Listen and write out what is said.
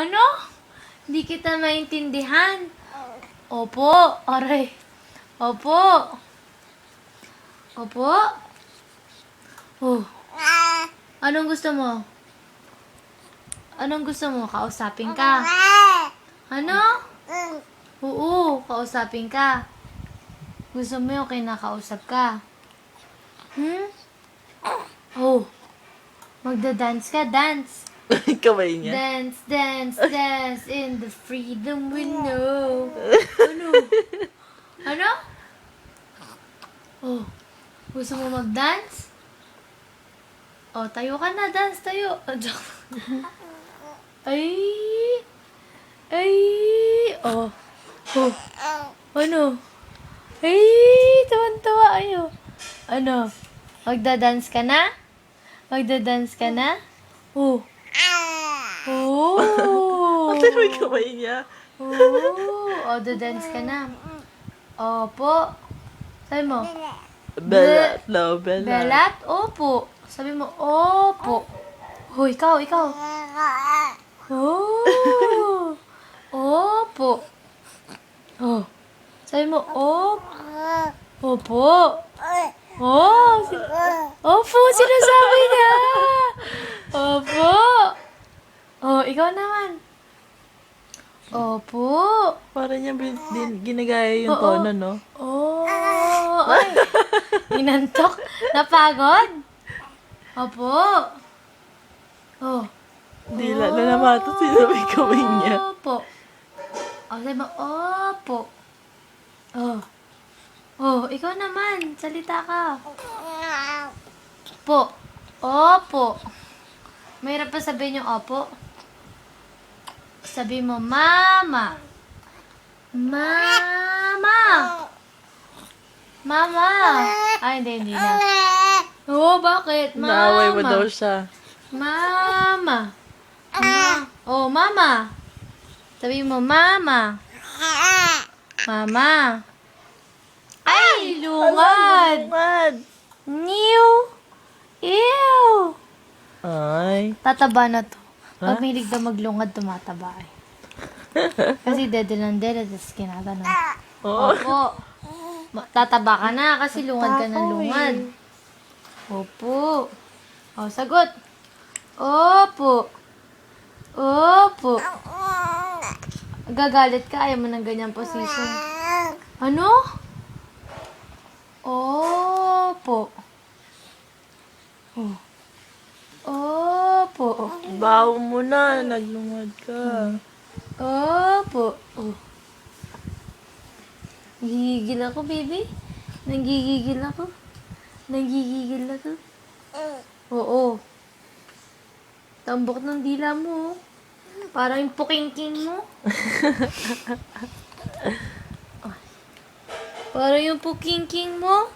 Ano? Hindi kita maintindihan. Opo. Aray. Opo. Opo. Oh. Anong gusto mo? Anong gusto mo? Kausapin ka? Ano? Oo, kausapin ka. Gusto mo yung kinakausap ka? Oh. Magda-dance ka, dance. Kamay niya. Dance, dance, dance in the freedom we know. Ano? Ano? Oh. Gusto mo mag-dance? Oh, tayo ka na, dance tayo. Oh, joke. Ay. Ay. Oh. Oh. Ano? Ay, tawan-tawa ayo. Ano? Magda-dance ka na? Magda-dance ka na? Oh. Oh. Ate mo yung kamay niya. Oh. Oh, da-dance ka na. Opo. Sabi mo, Belat. No, belat. belat? Opo. Sabi mo, opo. Oh, ikaw. Oh. Opo. Oh. Sabi mo, opo. Oh. Opo, sinasabi niya. Opo. Oh, ikaw naman. Opo. Para niya ginagaya yung Oo. tono, no? Oh. Ay. Inantok. Napagod? Opo. Oh. Hindi na namato sila may kamay niya. Opo. Oh, sabi mo, opo. Oh. Oh, ikaw naman. Salita ka. Opo. Opo. Mahirap pa sabihin yung opo. Sabi mo, mama. Mama. Mama. Ay, hindi na. Oo, bakit? Mama. Naaway mo daw siya. Mama. Oh, mama. Sabi mo, mama. Mama. Ay, lungad. Mad. New. Ew. Ay. Tataba na to. Pag Ha? mahilig daw maglungad, tumataba eh. Kasi dede lang dede, tapos kinaganon. Oo. Opo. Tataba ka na kasi lungad ka ng lungad. Opo. O, sagot. Opo. Opo. Gagalit ka, ayaw mo ng ganyang position. Ano? Opo. Oh. Opo. Bawo mo na. Naglungad ka. Opo. Oh. Nagigigil ako, baby. Nagigigil ako. Nagigigil ako. Oo. Tambok ng dila mo. Oh. Parang yung pukingking mo. Parang yung pukingking mo.